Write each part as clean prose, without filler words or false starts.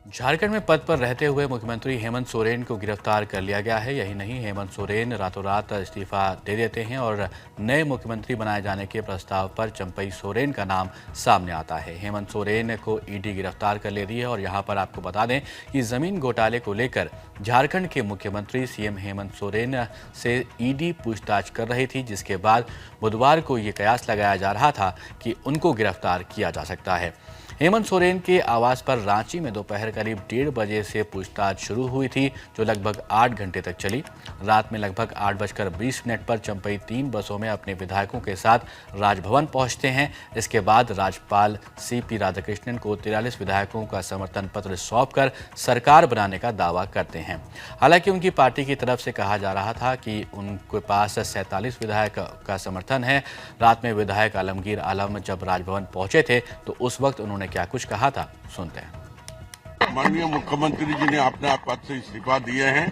झारखंड में पद पर रहते हुए मुख्यमंत्री हेमंत सोरेन को गिरफ्तार कर लिया गया है। यही नहीं, हेमंत सोरेन रातों रात इस्तीफा दे देते हैं और नए मुख्यमंत्री बनाए जाने के प्रस्ताव पर चंपई सोरेन का नाम सामने आता है। हेमंत सोरेन को ईडी गिरफ्तार कर ले रही है और यहां पर आपको बता दें कि जमीन घोटाले को लेकर झारखंड के मुख्यमंत्री सीएम हेमंत सोरेन से ईडी पूछताछ कर रही थी, जिसके बाद बुधवार को ये कयास लगाया जा रहा था कि उनको गिरफ्तार किया जा सकता है। हेमंत सोरेन के आवास पर रांची में दोपहर करीब 1:30 बजे से पूछताछ शुरू हुई थी, जो लगभग 8 घंटे तक चली। रात में लगभग 8:20 पर चंपई 3 बसों में अपने विधायकों के साथ राजभवन पहुंचते हैं। इसके बाद राज्यपाल सीपी राधाकृष्णन को 43 विधायकों का समर्थन पत्र सौंपकर सरकार बनाने का दावा करते हैं। हालांकि उनकी पार्टी की तरफ से कहा जा रहा था कि उनके पास 47 विधायक का समर्थन है। रात में विधायक आलमगीर आलम जब राजभवन पहुंचे थे तो उस वक्त उन्होंने क्या कुछ कहा था, सुनते हैं। माननीय मुख्यमंत्री जी ने अपने पद से इस्तीफा दिए हैं।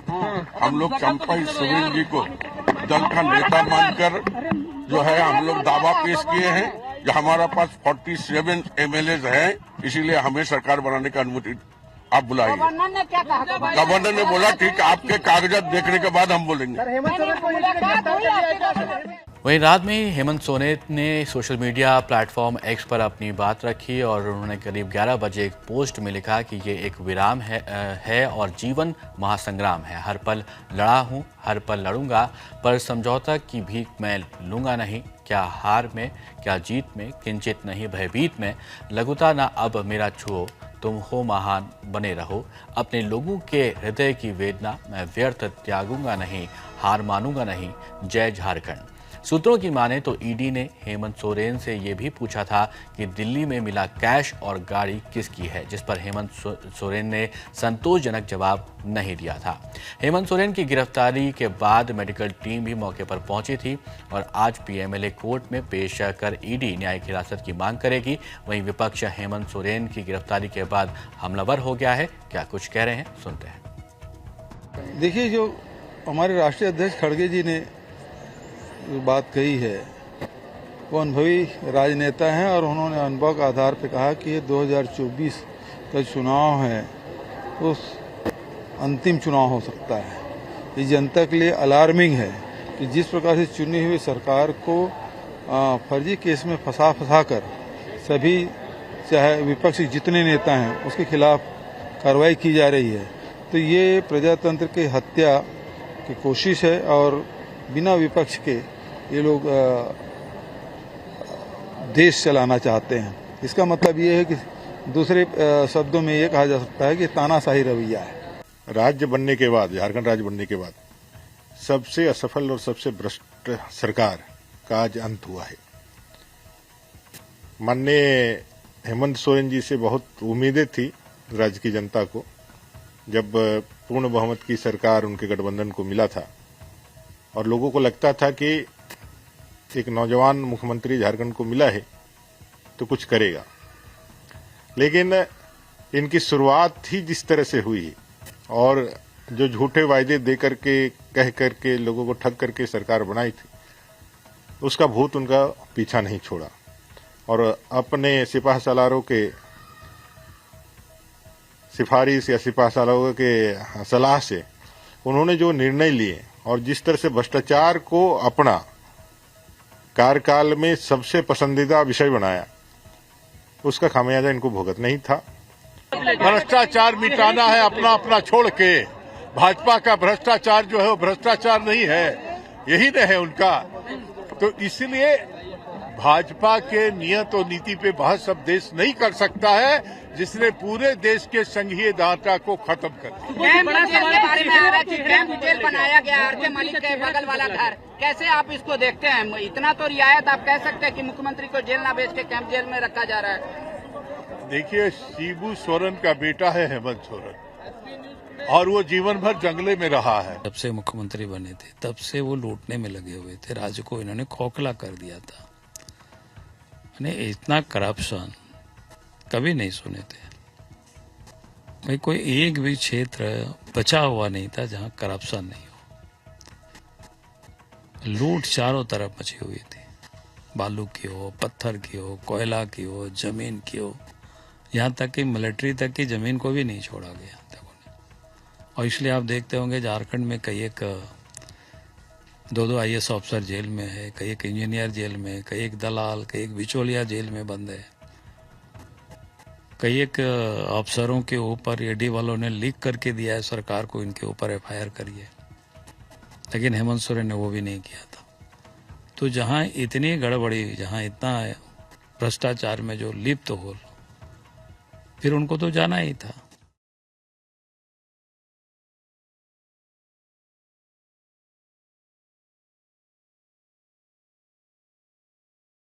हम लोग चंपई सोरेन जी को दल का नेता मानकर जो है हम लोग दावा पेश किए हैं कि हमारा पास 47 एमएलए हैं, इसीलिए हमें सरकार बनाने की अनुमति आप बुलाइए। गवर्नर ने क्या कहा? गवर्नर ने बोला ठीक है, आपके कागजात देखने के बाद हम बोलेंगे। वहीं रात में हेमंत सोरेन ने सोशल मीडिया प्लेटफॉर्म एक्स पर अपनी बात रखी और उन्होंने करीब 11 बजे एक पोस्ट में लिखा कि ये एक विराम है और जीवन महासंग्राम है। हर पल लड़ा हूँ, हर पल लड़ूंगा, पर समझौता की भीख मैं लूंगा नहीं। क्या हार में, क्या जीत में, किंचित नहीं भयभीत में, लघुता ना अब मेरा छुओ, तुम हो महान बने रहो। अपने लोगों के हृदय की वेदना मैं व्यर्थ त्यागूंगा नहीं, हार मानूंगा नहीं। जय झारखंड। सूत्रों की माने तो ईडी ने हेमंत सोरेन से ये भी पूछा था कि दिल्ली में मिला कैश और गाड़ी किसकी है, जिस पर हेमंत सोरेन ने संतोषजनक जवाब नहीं दिया था। हेमंत सोरेन की गिरफ्तारी के बाद मेडिकल टीम भी मौके पर पहुंची थी और आज पीएमएलए कोर्ट में पेश कर ईडी न्यायिक हिरासत की मांग करेगी। वहीं विपक्ष हेमंत सोरेन की गिरफ्तारी के बाद हमलावर हो गया है। क्या कुछ कह रहे हैं, सुनते हैं। देखिए, जो हमारे राष्ट्रीय अध्यक्ष खड़गे जी ने जो बात कही है वो अनुभवी राजनेता हैं और उन्होंने अनुभव के आधार पर कहा कि ये 2024 का चुनाव है, उस अंतिम चुनाव हो सकता है। ये जनता के लिए अलार्मिंग है कि जिस प्रकार से चुनी हुई सरकार को फर्जी केस में फंसा कर सभी, चाहे विपक्ष जितने नेता हैं, उसके खिलाफ कार्रवाई की जा रही है, तो ये प्रजातंत्र की हत्या की कोशिश है और बिना विपक्ष के ये लोग देश चलाना चाहते हैं। इसका मतलब ये है कि दूसरे शब्दों में ये कहा जा सकता है कि तानाशाही रवैया है। राज्य बनने के बाद, झारखंड राज्य बनने के बाद सबसे असफल और सबसे भ्रष्ट सरकार का आज अंत हुआ है। माननीय हेमंत सोरेन जी से बहुत उम्मीदें थी राज्य की जनता को, जब पूर्ण बहुमत की सरकार उनके गठबंधन को मिला था और लोगों को लगता था कि एक नौजवान मुख्यमंत्री झारखंड को मिला है तो कुछ करेगा। लेकिन इनकी शुरुआत ही जिस तरह से हुई और जो झूठे वायदे दे करके, कह करके, लोगों को ठग करके सरकार बनाई थी, उसका भूत उनका पीछा नहीं छोड़ा और अपने सिपाह सालारों के सिफारिश या सिपाह सालारों के सलाह से उन्होंने जो निर्णय लिए और जिस तरह से भ्रष्टाचार को अपना कार्यकाल में सबसे पसंदीदा विषय बनाया, उसका खामियाजा इनको भुगतना नहीं था। भ्रष्टाचार मिटाना है अपना अपना छोड़ के। भाजपा का भ्रष्टाचार जो है वो भ्रष्टाचार नहीं है, यही नहीं है उनका। तो इसलिए भाजपा के नियत और नीति पे बहस अब देश नहीं कर सकता है, जिसने पूरे देश के संघीय ढांचा को खत्म कर दिया। जेल के बारे में आ रहा है कि कैंप जेल बनाया गया आरके मलिक के बगल वाला घर, कैसे आप इसको देखते हैं? इतना तो रियायत आप कह सकते हैं कि मुख्यमंत्री को जेल ना भेज के कैंप जेल में रखा जा रहा है। देखिए, शिबू सोरेन का बेटा है हेमंत सोरेन और वो जीवन भर जंगले में रहा है। जब से मुख्यमंत्री बने थे तब से वो लूटने में लगे हुए थे। राज्य को इन्होंने खोखला कर दिया था। इतना करप्शन कभी नहीं सुने थे भाई। कोई एक भी क्षेत्र बचा हुआ नहीं था जहां करप्शन नहीं हो। लूट चारों तरफ मची हुई थी, बालू की हो, पत्थर की हो, कोयला की हो, जमीन की हो, यहाँ तक कि मिलिट्री तक की जमीन को भी नहीं छोड़ा गया तक उन्हें। और इसलिए आप देखते होंगे झारखंड में कई एक 2-2 IAS ऑफिसर जेल में है, कई एक इंजीनियर जेल में, कई एक दलाल, कई एक बिचौलिया जेल में बंद है। कई एक अफसरों के ऊपर ईडी वालों ने लीक करके दिया है सरकार को, इनके ऊपर FIR करिए, लेकिन हेमंत सोरेन ने वो भी नहीं किया था। तो जहां इतनी गड़बड़ी, जहां इतना भ्रष्टाचार में जो लिप्त हो, फिर उनको तो जाना ही था।